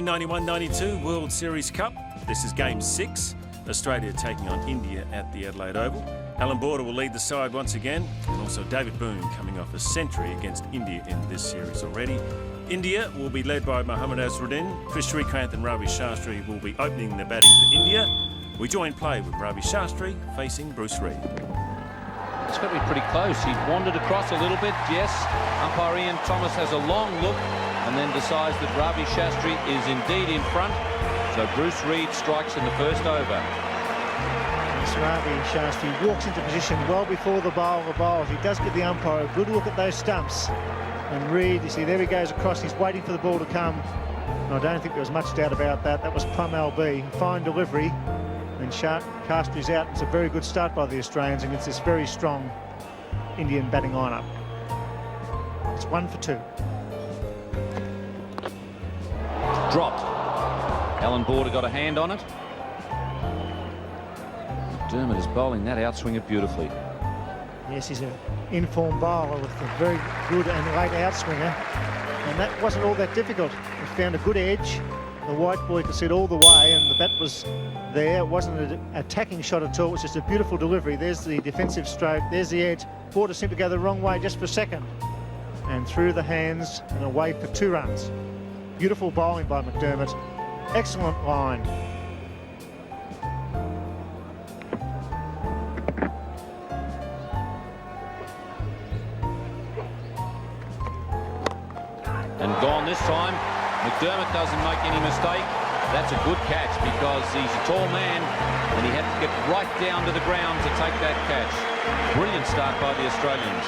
1991-92 World Series Cup. This is Game 6. Australia taking on India at the Adelaide Oval. Allan will lead the side once again, and also David Boon coming off a century against India in this series already. India will be led by Mohammad Azharuddin. Chris Srikanth and Ravi Shastri will be opening the batting for India. We join play with Ravi Shastri facing Bruce Reid. It's going to be pretty close. He wandered across a little bit, yes. Umpire Ian Thomas has a long look and then decides that Ravi Shastri is indeed in front. So Bruce Reid strikes in the first over. Ravi Shastri walks into position well before the bowler bowls. He does give the umpire a good look at those stumps. And Reid, you see, there he goes across. He's waiting for the ball to come. And I don't think there was much doubt about that. That was plum LB. Fine delivery. And Shastri's out. It's a very good start by the Australians against this very strong Indian batting lineup. It's 1 for 2. Dropped. Allan got a hand on it. McDermott is bowling that outswinger beautifully. Yes, he's an in-form bowler with a very good and late outswinger. And that wasn't all that difficult. He found a good edge. The white boy could see it all the way, and the bat was there. It wasn't an attacking shot at all. It was just a beautiful delivery. There's the defensive stroke. There's the edge. Ball seemed to go the wrong way just for a second. And through the hands and away for 2 runs. Beautiful bowling by McDermott. Excellent line. And gone this time. McDermott doesn't make any mistake. That's a good catch because he's a tall man and he had to get right down to the ground to take that catch. Brilliant start by the Australians.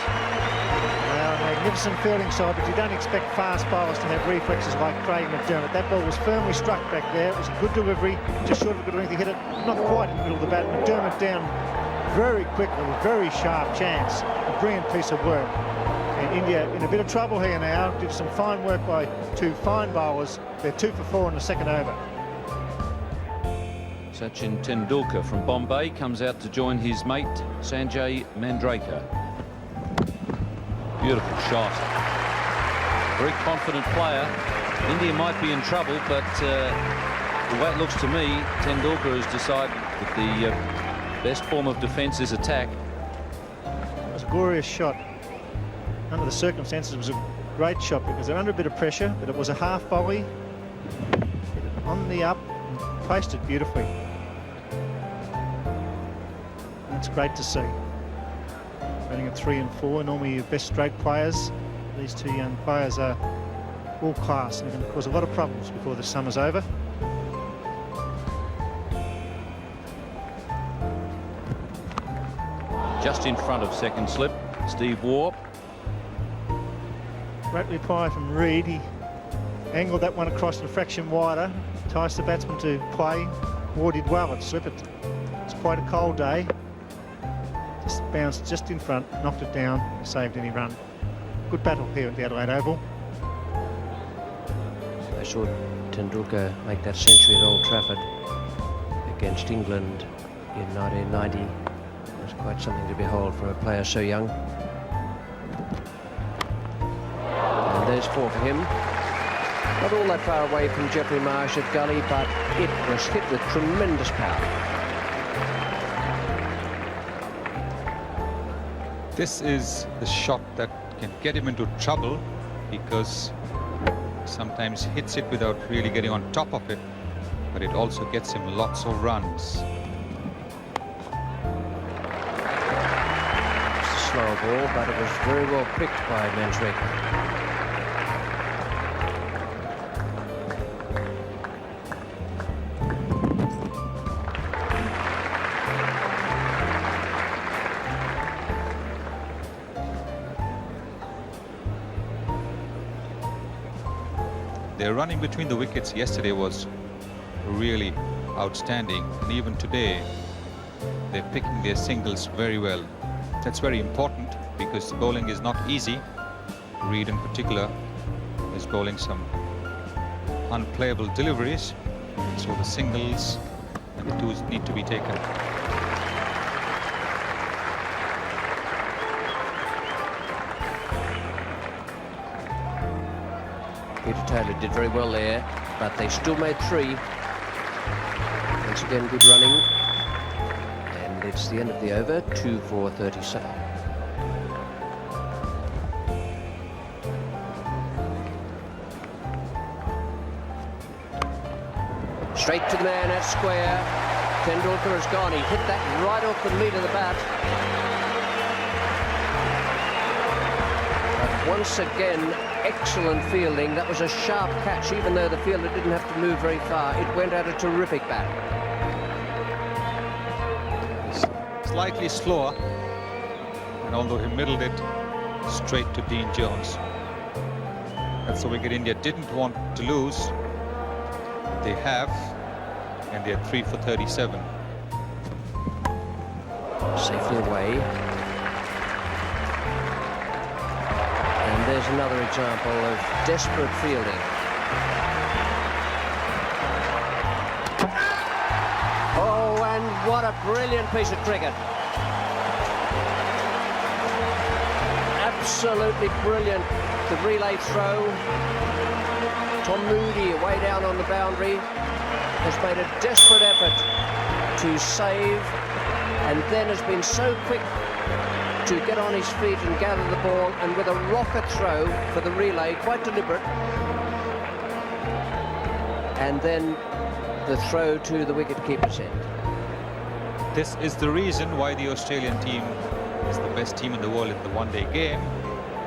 Well, magnificent fielding side, but you don't expect fast bowlers to have reflexes like Craig McDermott. That ball was firmly struck back there. It was a good delivery, just short of a good length. He hit it not quite in the middle of the bat. McDermott down very quickly, very sharp chance. A brilliant piece of work. And India in a bit of trouble here now. Did some fine work by 2 fine bowlers. They're 2 for 4 in the second over. Sachin Tendulkar from Bombay comes out to join his mate Sanjay Mandraker. Beautiful shot. Very confident player. India might be in trouble, but the way it looks to me, Tendulkar has decided that the best form of defence is attack. It was a glorious shot. Under the circumstances, it was a great shot because they're under a bit of pressure, but it was a half volley. On the up, and placed it beautifully. That's great to see. Running at 3 and 4, normally your best straight players. These 2 young players are all class and are going to cause a lot of problems before the summer's over. Just in front of second slip, Steve Waugh. Great reply from Reid. He angled that one across a fraction wider, enticed the batsman to play. Waugh did well at slip. It's quite a cold day. Just bounced just in front, knocked it down, saved any run. Good battle here at the Adelaide Oval. I saw Tendulkar make that century at Old Trafford against England in 1990. It was quite something to behold for a player so young. And there's 4 for him. Not all that far away from Geoffrey Marsh at Gully, but it was hit with tremendous power. This is the shot that can get him into trouble because sometimes hits it without really getting on top of it, but it also gets him lots of runs. It's a slow ball, but it was very well picked by Mandraker. Their running between the wickets yesterday was really outstanding, and even today they're picking their singles very well. That's very important because the bowling is not easy. Reid in particular is bowling some unplayable deliveries, so the singles and the twos need to be taken. Peter Taylor did very well there. but they still made 3. Once again, good running. And it's the end of the over, 2 for 37. Straight to the man at square. Tendulkar has gone. He hit that right off the meat of the bat. But once again, excellent fielding. That was a sharp catch, even though the fielder didn't have to move very far. It went at a terrific bat. Slightly slower, and although he middled it straight to Dean Jones. That's the wicket India didn't want to lose. They have, and they're 3 for 37. Safely away. And there's another example of desperate fielding. Oh, and what a brilliant piece of cricket. Absolutely brilliant. The relay throw. Tom Moody, way down on the boundary, has made a desperate effort to save, and then has been so quick to get on his feet and gather the ball, and with a rocket throw for the relay, quite deliberate, and then the throw to the wicket-keeper's end. This is the reason why the Australian team is the best team in the world in the one-day game.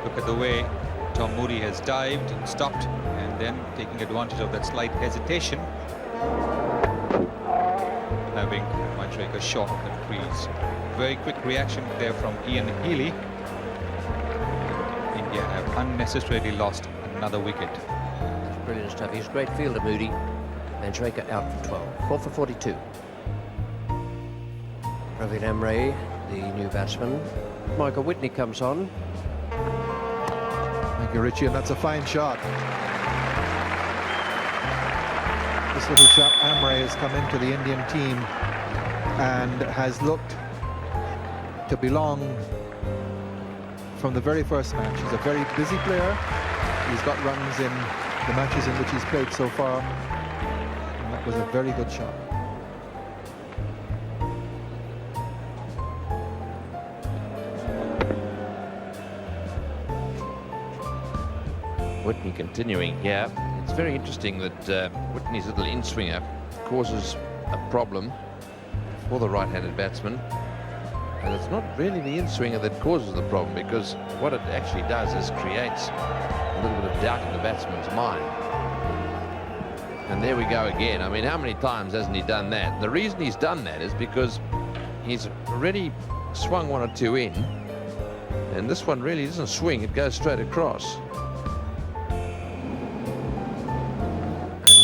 Look at the way Tom Moody has dived and stopped, and then taking advantage of that slight hesitation, having Manjrekar short of the crease. Very quick reaction there from Ian Healy. India have unnecessarily lost another wicket. That's brilliant stuff. He's a great fielder, Moody. Manjrekar out for 12. 4 for 42. Ravi Shastri, the new batsman. Michael Whitney comes on. Thank you, Richie, and that's a fine shot. This little chap, Amre, has come into the Indian team and has looked to belong from the very first match. He's a very busy player. He's got runs in the matches in which he's played so far. And that was a very good shot. Whitney continuing here. It's very interesting that Whitney's little in-swinger causes a problem for the right-handed batsman. And it's not really the in-swinger that causes the problem, because what it actually does is creates a little bit of doubt in the batsman's mind. And there we go again. I mean, how many times hasn't he done that? The reason he's done that is because he's already swung 1 or 2 in, and this one really doesn't swing, it goes straight across.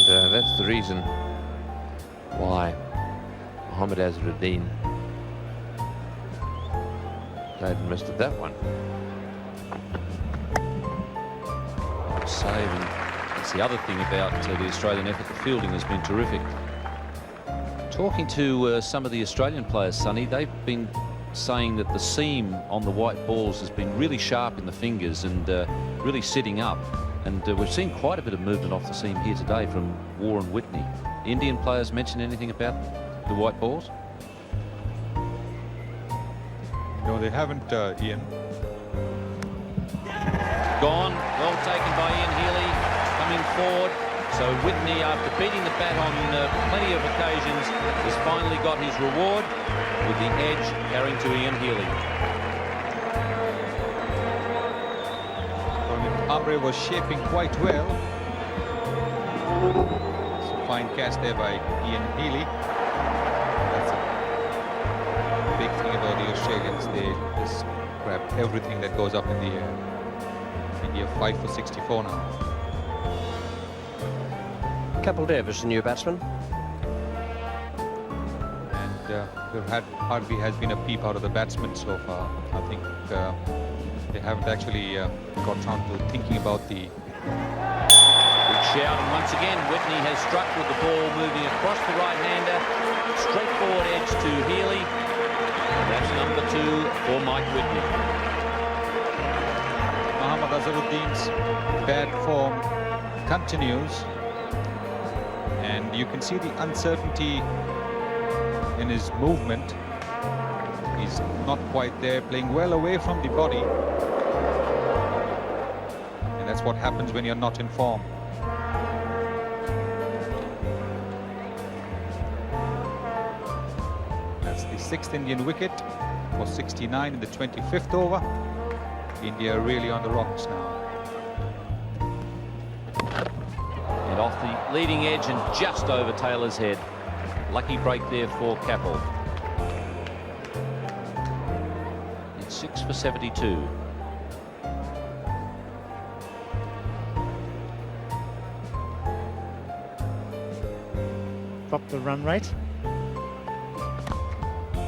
And that's the reason why Mohammad Azharuddin played and missed at that one. Save, and that's the other thing about the Australian effort. The fielding has been terrific. Talking to some of the Australian players, Sonny, they've been saying that the seam on the white balls has been really sharp in the fingers and really sitting up. And we've seen quite a bit of movement off the seam here today from Warren Whitney. Indian players mention anything about the white balls? No, they haven't, Ian. Gone, well taken by Ian Healy, coming forward. So Whitney, after beating the bat on plenty of occasions, has finally got his reward with the edge carrying to Ian Healy. Amre was shaping quite well. So fine catch there by Ian Healy. That's a big thing about the Australians. They just grab everything that goes up in the air. India 5 for 64 now. Kapil Dev is the new batsman. And there hardly has been a peep out of the batsmen so far. I think they haven't actually got round to thinking about the... Big shout, and once again Whitney has struck with the ball moving across the right-hander. Straightforward edge to Healy. And that's number 2 for Mike Whitney. Mohammad Azharuddin's bad form continues. And you can see the uncertainty in his movement. He's not quite there, playing well away from the body. And that's what happens when you're not in form. That's the 6th Indian wicket for 69 in the 25th over. India are really on the rocks now. And off the leading edge and just over Taylor's head. Lucky break there for Kapil. It's 6 for 72. Dropped the run rate.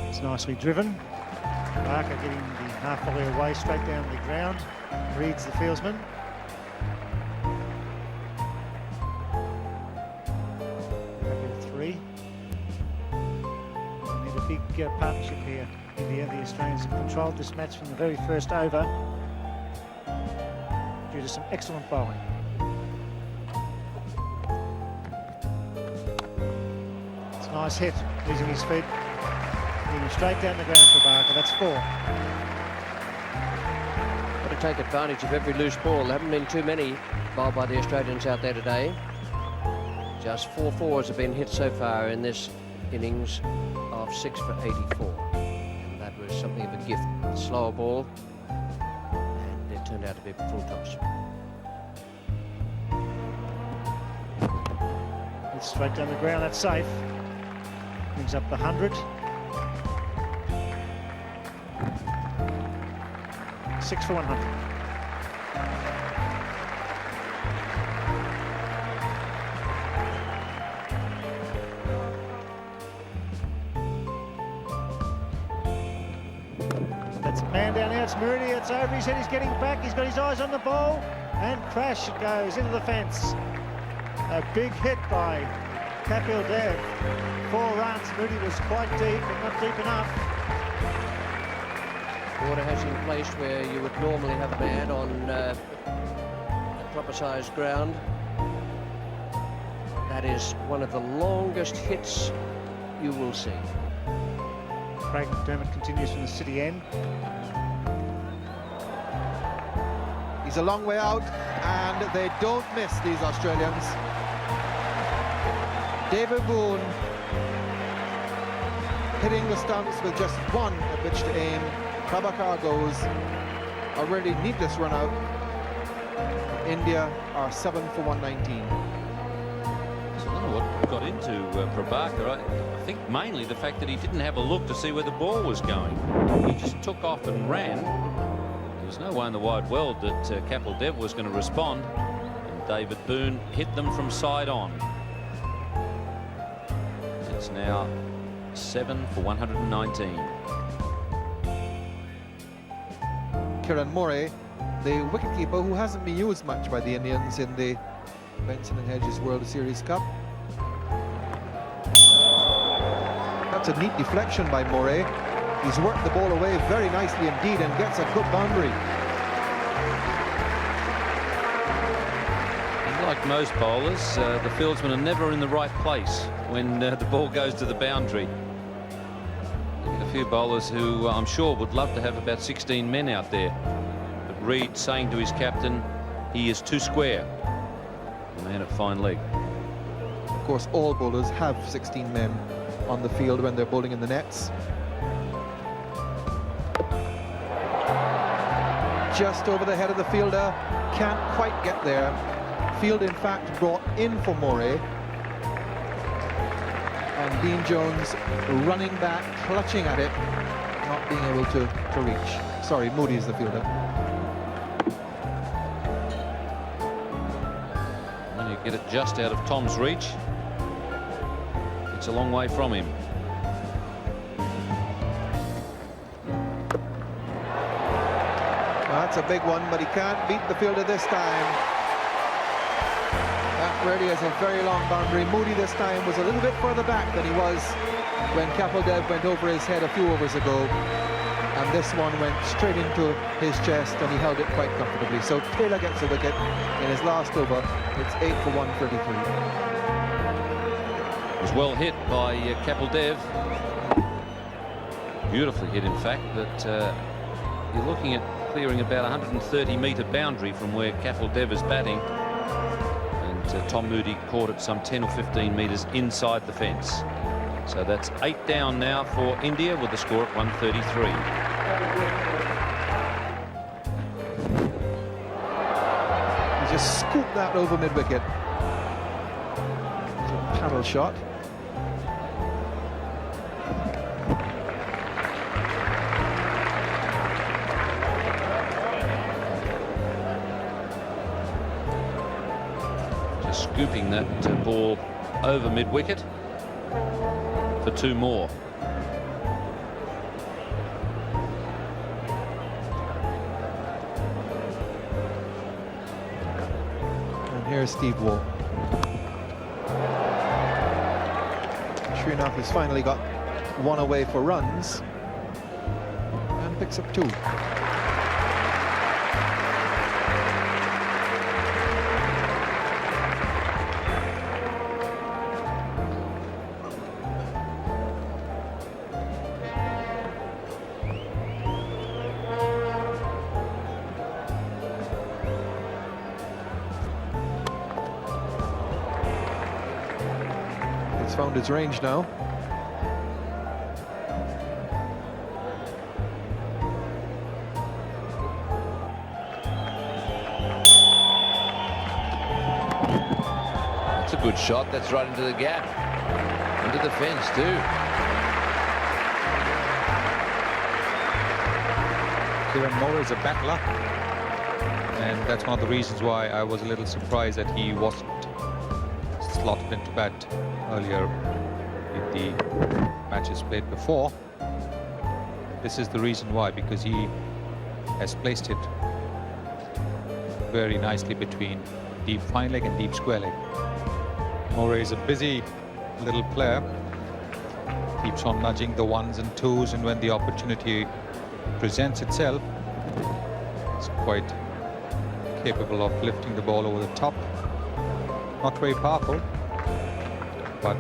It's nicely driven. Prabhakar getting the half volley away straight down the ground. Reads the fieldsman. Happy with 3. We need a big partnership here. India, the Australians have controlled this match from the very first over due to some excellent bowling. It's a nice hit, using his feet. Moving straight down the ground for Prabhakar. That's 4. Got to take advantage of every loose ball. There haven't been too many bowled by the Australians out there today. Just 4 fours have been hit so far in this innings of 6 for 84. And that was something of a gift. The slower ball, and it turned out to be a full toss. It's straight down the ground. That's safe. Brings up the 100. 6 for 100. That's a man down there. It's Muridi. It's over his head. He's getting back. He's got his eyes on the ball. And crash it goes into the fence. A big hit by Kapil Dev. 4 runs. Muridi was quite deep, but not deep enough. Water has been placed where you would normally have a man on a proper sized ground. That is one of the longest hits you will see. Craig McDermott continues from the city end. He's a long way out, and they don't miss, these Australians. David Boon hitting the stumps with just 1 at which to aim. Prabhakar goes a really needless run out. India are 7 for 119. So I don't know what got into Prabhakar. I think mainly the fact that he didn't have a look to see where the ball was going. He just took off and ran. There was no way in the wide world that Kapil Dev was going to respond. And David Boon hit them from side on. It's now 7 for 119. Kiran More, the wicketkeeper who hasn't been used much by the Indians in the Benson and Hedges World Series Cup. That's a neat deflection by More. He's worked the ball away very nicely indeed and gets a good boundary. And like most bowlers, the fieldsmen are never in the right place when the ball goes to the boundary. A few bowlers who I'm sure would love to have about 16 men out there. But Reid saying to his captain, he is too square. A man of fine leg. Of course, all bowlers have 16 men on the field when they're bowling in the nets. Just over the head of the fielder, can't quite get there. Field, in fact, brought in for More. And Dean Jones running back, clutching at it, not being able to reach. Sorry, Moody is the fielder. When you get it just out of Tom's reach, it's a long way from him. Well, that's a big one, but he can't beat the fielder this time. That really is a very long boundary. Moody this time was a little bit further back than he was when Kapil Dev went over his head a few overs ago. And this one went straight into his chest and he held it quite comfortably. So Taylor gets a wicket in his last over. It's 8 for 133. was well hit by Kapil Dev. Beautifully hit, in fact, but you're looking at clearing about 130-metre boundary from where Kapil Dev is batting. And Tom Moody caught it some 10 or 15 metres inside the fence. So that's 8 down now for India with the score at 133. He just scooped that over mid-wicket. Paddle shot. Just scooping that ball over mid-wicket for 2 more. And here's Steve Waugh. Sure enough, he's finally got 1 away for runs and picks up 2. Found its range now. That's a good shot. That's right into the gap, into the fence too. Kiran Moore is a battler, and that's one of the reasons why I was a little surprised that he wasn't slotted into bat earlier in the matches played before. This is the reason why, because he has placed it very nicely between deep fine leg and deep square leg. Moore is a busy little player, keeps on nudging the 1s and 2s, and when the opportunity presents itself, he's quite capable of lifting the ball over the top. Not very powerful, but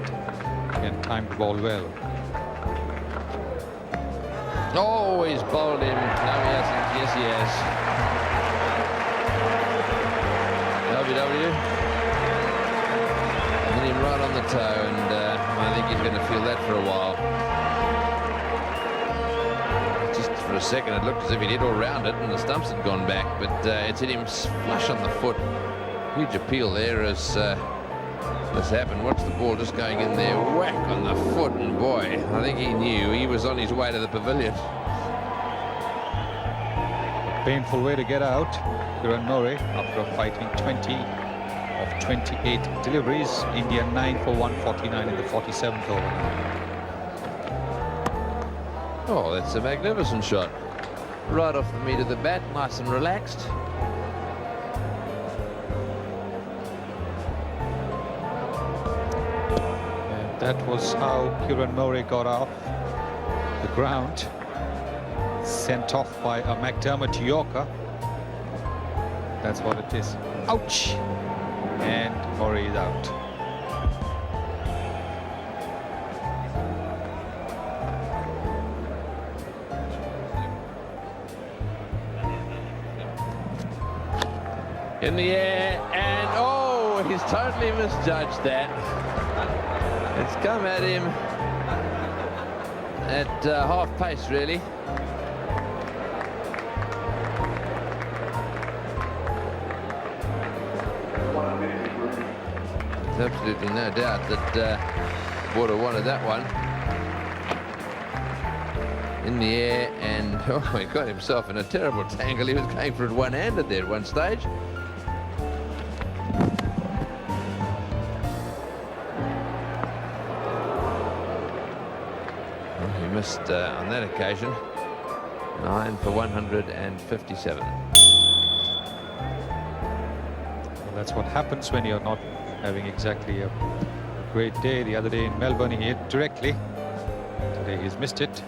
can time the ball well. Oh, he's bowled him. No, he hasn't. Yes, he has. WW. Hit him right on the toe, and I think he's going to feel that for a while. Just for a second, it looked as if he'd hit all round it, and the stumps had gone back, but it's hit him flush on the foot. Huge appeal there as this happened. Watch the ball just going in there, whack on the foot, and boy, I think he knew he was on his way to the pavilion. A painful way to get out. Kiran Moore, after fighting 20 of 28 deliveries, India 9 for 149 in the 47th over. Oh, that's a magnificent shot. Right off the meat of the bat, nice and relaxed. That was how Kiran Moore got off the ground. Sent off by a McDermott Yorker. That's what it is. Ouch! And Moore is out. In the air, and oh, he's totally misjudged that. It's come at him at half pace, really. There's absolutely no doubt that Border wanted that one. In the air, and oh, he got himself in a terrible tangle. He was going for it one-handed there at one stage. Missed on that occasion. 9 for 157. Well, that's what happens when you're not having exactly a great day. The other day in Melbourne he hit directly. Today he's missed it.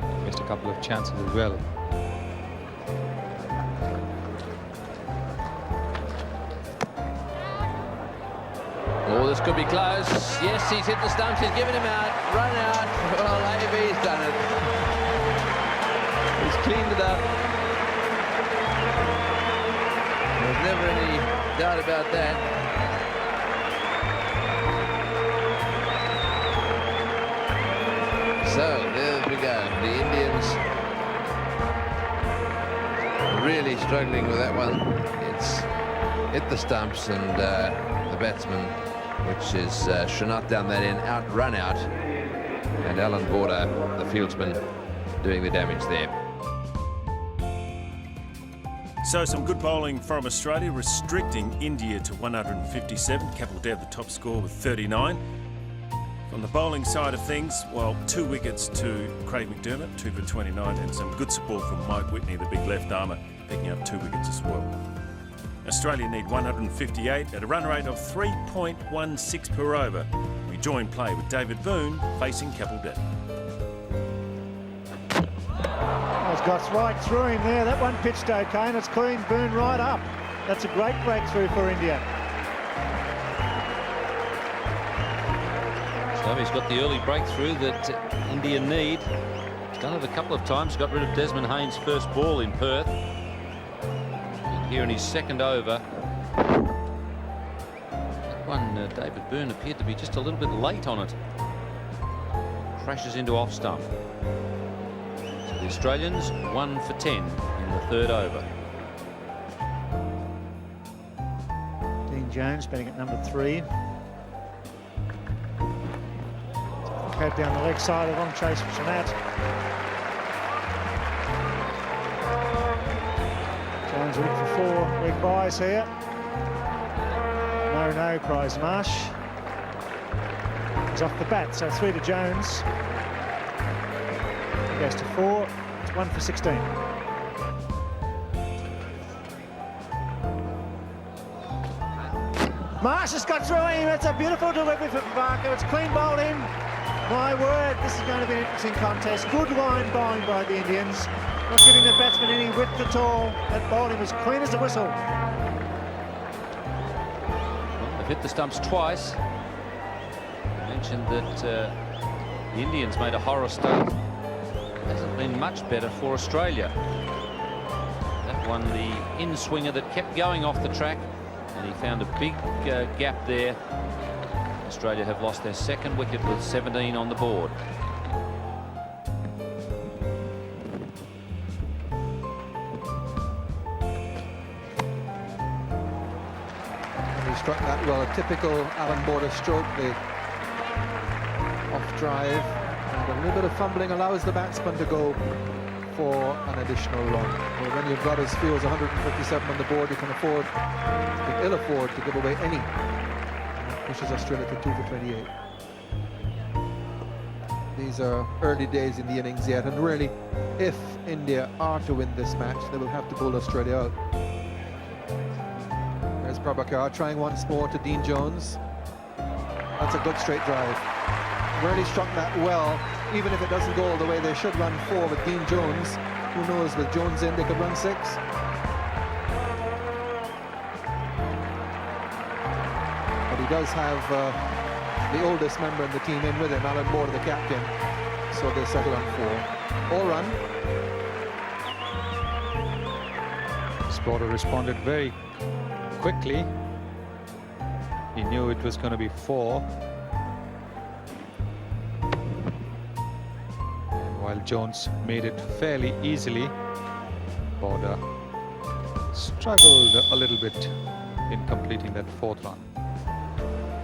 And missed a couple of chances as well. Oh, this could be close. Yes, he's hit the stumps. He's given him out. Run out. Well, AB's done it. He's cleaned it up. There's never any doubt about that. So, there we go. The Indians really struggling with that one. It's hit the stumps, and the batsman, which is Shanat down that end, run out, and Allan Border, the fieldsman, doing the damage there. So some good bowling from Australia, restricting India to 157. Kapil Dev the top score with 39. On the bowling side of things, well, 2 wickets to Craig McDermott, 2 for 29, and some good support from Mike Whitney, the big left armour, picking up 2 wickets as well. Australia need 158 at a run rate of 3.16 per over. We join play with David Boon facing Kapil Dev. He's got right through him there. That one pitched okay, and it's cleaned Boon right up. That's a great breakthrough for India. So he's got the early breakthrough that India need. He's done it a couple of times. Got rid of Desmond Haynes' first ball in Perth. And here in his second over. That one, David Boon appeared to be just a little bit late on it. Crashes into off stump. So the Australians 1 for 10 in the third over. Dean Jones batting at number 3. Head down the leg side, a long chase for Shanat. Jones looking for 4 leg buys here. No, cries Marsh. He's off the bat, so 3 to Jones. He goes to 4. It's 1 for 16. Marsh has got through him. It's a beautiful delivery for Prabhakar. It's clean bowled in. My word, this is going to be an interesting contest. Good line bowling by the Indians. Not giving the batsman any width at all. That bowling was clean as a whistle. Well, they've hit the stumps twice. I mentioned that the Indians made a horror stunt. Hasn't been much better for Australia. That one, the in-swinger that kept going off the track, and he found a big gap there. Australia have lost their second wicket with 17 on the board. And he struck that well, a typical Allan Border stroke, the off drive, and a little bit of fumbling allows the batsman to go for an additional run. Well, when you've got as few as 157 on the board, you can ill afford to give away any. Pushes Australia to 2 for 28. These are early days in the innings yet, and really, if India are to win this match, they will have to pull Australia out. There's Prabhakar trying once more to Dean Jones. That's a good straight drive. Really struck that well, even if it doesn't go all the way. They should run 4 with Dean Jones. Who knows, with Jones in, they could run 6. Does have the oldest member in the team in with him, Allan Border, the captain, so they settle on 4. All run. Border responded very quickly. He knew it was going to be 4. And while Jones made it fairly easily, Border struggled a little bit in completing that 4th run.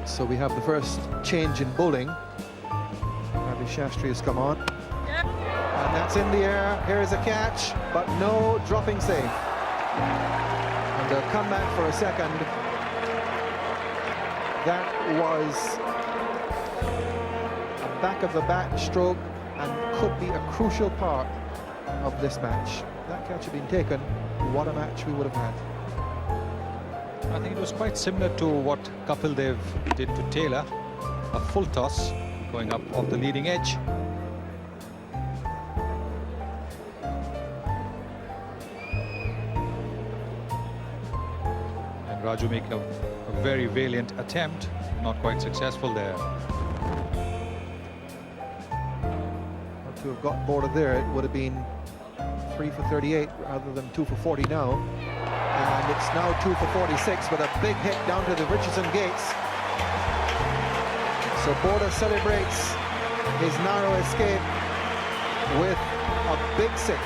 So we have the first change in bowling. Ravi Shastri has come on. And that's in the air. Here is a catch, but no dropping save. And they'll come back for a second. That was a back of the bat stroke and could be a crucial part of this match. That catch had been taken, what a match we would have had. I think it was quite similar to what Kapil Dev did to Taylor, a full toss going up off the leading edge. And Raju make a A very valiant attempt, not quite successful there. To have got border there, it would have been 3 for 38 rather than 2 for 40 now. And it's now 2 for 46 with a big hit down to the Richardson gates. So Border celebrates his narrow escape with a big 6.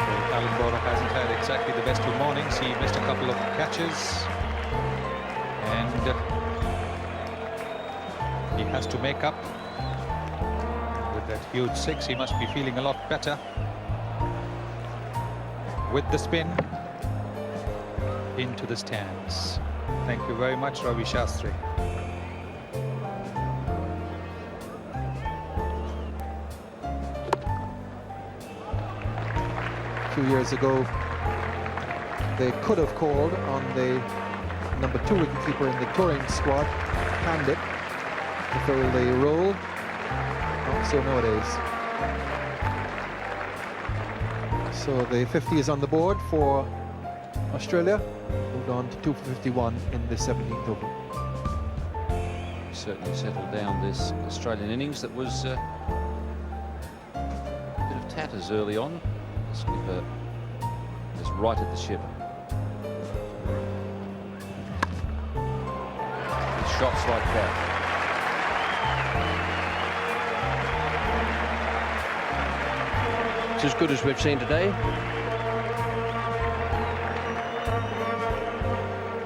Well, Allan Border hasn't had exactly the best of mornings. He missed a couple of catches, and he has to make up with that huge 6. He must be feeling a lot better with the spin into the stands. Thank you very much, Ravi Shastri. A few years ago, they could have called on the number 2 wicketkeeper in the touring squad, Pandit, to fill the role. Not so nowadays. So the 50 is on the board for Australia. Moved on to 2 for 51 in the 17th over. Certainly settled down this Australian innings that was a bit of tatters early on. The skipper has righted the ship. With shots like that. It's as good as we've seen today.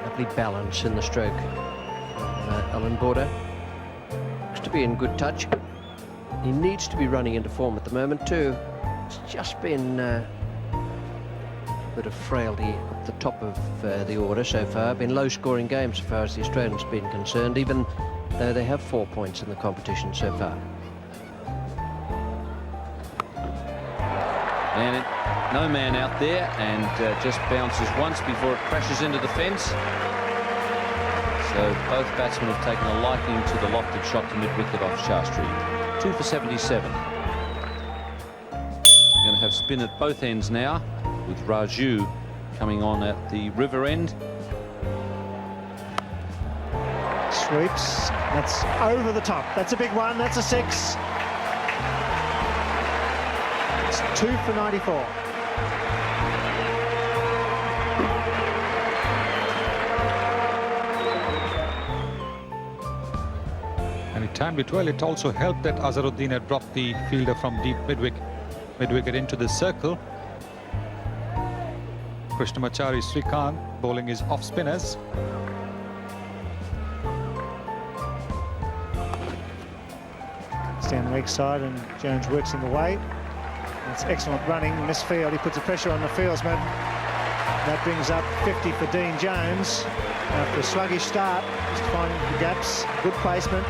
Lovely balance in the stroke from Allan Border. Looks to be in good touch. He needs to be running into form at the moment too. It's just been a bit of frailty at the top of the order so far. Been low-scoring games so far as the Australians have been concerned, even though they have 4 points in the competition so far. And no man out there, and just bounces once before it crashes into the fence. So both batsmen have taken a liking to the lofted shot to mid-wicket off Shastri. 2 for 77. Going to have spin at both ends now, with Raju coming on at the river end. Sweeps. That's over the top. That's a big one. That's a 6. It's 2 for 94. And it timed it well. It also helped that Azharuddin had dropped the fielder from deep mid-wicket into the circle. Krishnamachari Srikanth bowling his off-spinners. Down the leg side, and Jones works in the way. It's excellent running. Misfield, he puts the pressure on the fieldsman. That brings up 50 for Dean Jones. After a sluggish start, just finding the gaps. Good placement.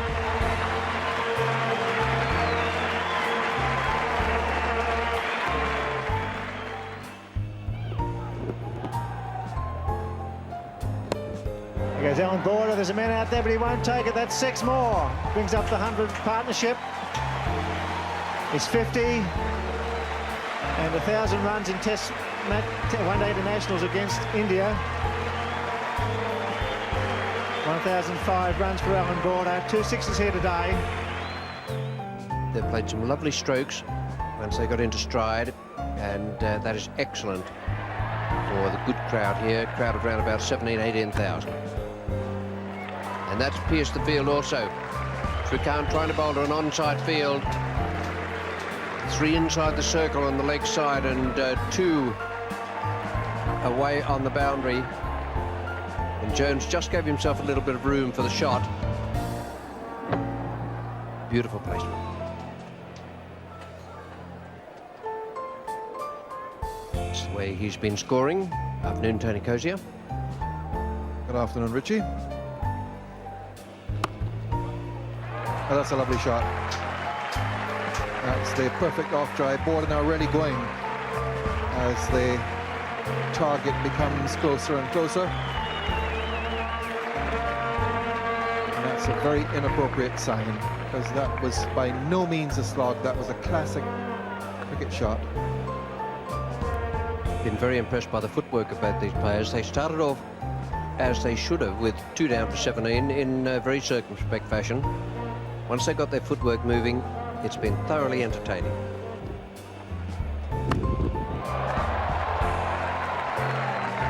There goes Allan Border. There's a man out there, but he won't take it. That's 6 more. Brings up the 100 partnership. It's 50 and 1,000 runs in Test one-day internationals against India. 1,005 runs for Allan Border. 2 6s here today. They've played some lovely strokes once they got into stride, and that is excellent for the good crowd here. Crowd of around about 18,000. And that's pierced the field also. Srikanth trying to bowl to an onside field. 3 inside the circle on the leg side, and 2 away on the boundary. And Jones just gave himself a little bit of room for the shot. Beautiful placement. That's the way he's been scoring. Afternoon, Tony Cozier. Good afternoon, Richie. Oh, that's a lovely shot. That's the perfect off-drive. Border now really going as the target becomes closer and closer. And that's a very inappropriate sign, because that was by no means a slog. That was a classic cricket shot. been very impressed by the footwork of both these players. They started off as they should have, with 2 down for 17 in a very circumspect fashion. Once they got their footwork moving, it's been thoroughly entertaining.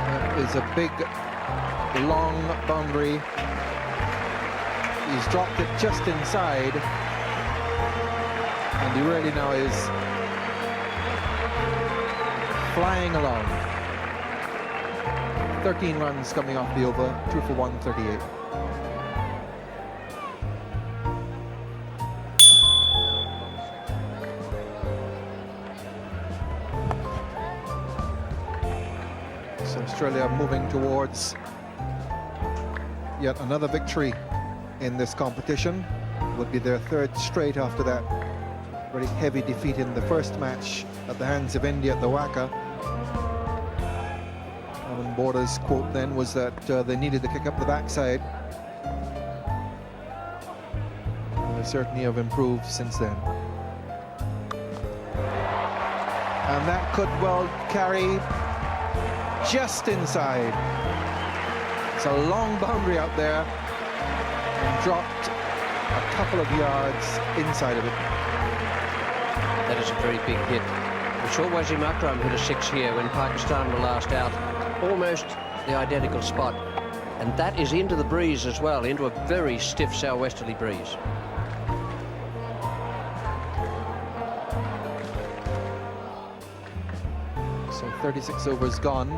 That is a big, long boundary. He's dropped it just inside, and he really now is flying along. 13 runs coming off the over, 2 for 138. So Australia moving towards yet another victory in this competition. Would be their 3rd straight after that very heavy defeat in the first match at the hands of India at the Wacker. Allan Border's quote then was that they needed to kick up the backside. And they certainly have improved since then. And that could well carry just inside. It's a long boundary out there, and dropped a couple of yards inside of it. That is a very big hit. We saw Wasim Akram hit a 6 here when Pakistan were last out. Almost the identical spot. And that is into the breeze as well, into a very stiff southwesterly breeze. So 36 overs gone,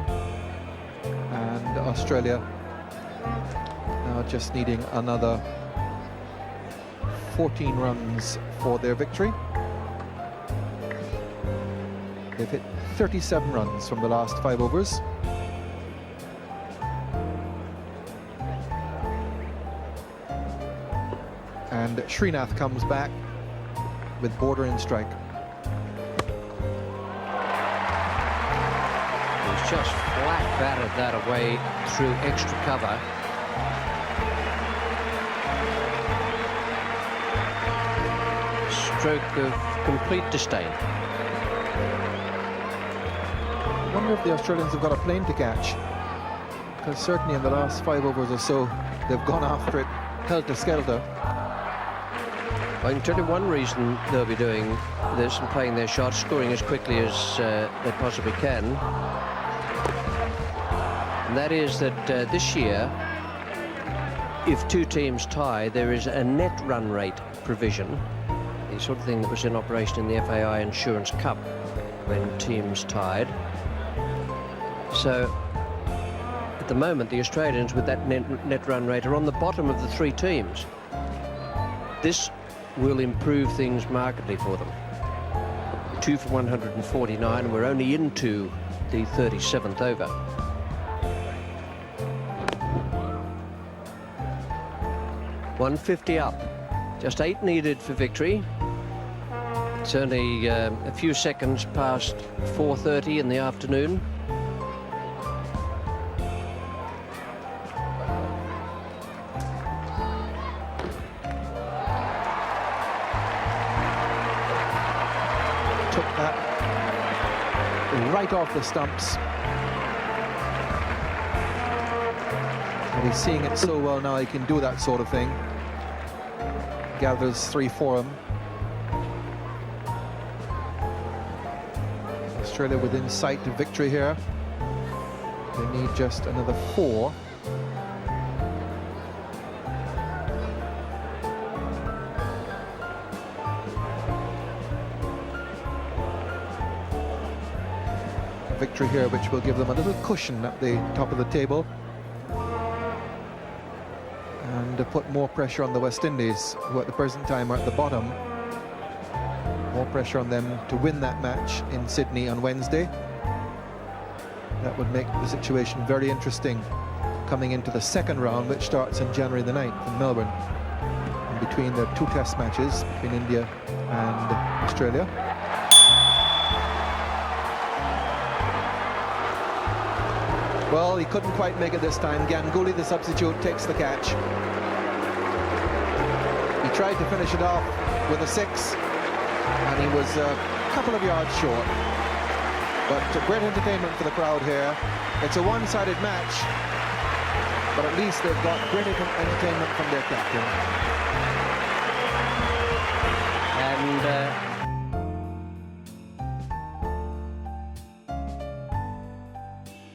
and Australia now just needing another 14 runs for their victory. They've hit 37 runs from the last 5 overs. And Srinath comes back with Border in strike. He's just flat batted that away through extra cover. Stroke of complete disdain. I wonder if the Australians have got a plane to catch, because certainly in the last 5 overs or so they've gone after it helter-skelter. I can tell you one reason they'll be doing this and playing their shots, scoring as quickly as they possibly can. And that is that this year, if 2 teams tie, there is a net run rate provision, the sort of thing that was in operation in the FAI Insurance Cup when teams tied. So at the moment, the Australians with that net run rate are on the bottom of the 3 teams. This will improve things markedly for them. 2 for 149, and we're only into the 37th over. .150 up, just 8 needed for victory. It's only a few seconds past 4:30 in the afternoon. Took that right off the stumps. And he's seeing it so well now, he can do that sort of thing. Gathers 3 for him. Australia within sight of victory here. They need just another 4. Victory here, which will give them a little cushion at the top of the table and to put more pressure on the West Indies, who at the present time are at the bottom. More pressure on them to win that match in Sydney on Wednesday. That would make the situation very interesting coming into the 2nd round, which starts on January the 9th in Melbourne, in between their 2 test matches between India and Australia. Well, he couldn't quite make it this time. Ganguly, the substitute, takes the catch. He tried to finish it off with a 6, and he was a couple of yards short. But great entertainment for the crowd here. It's a one-sided match, but at least they've got great entertainment from their captain. And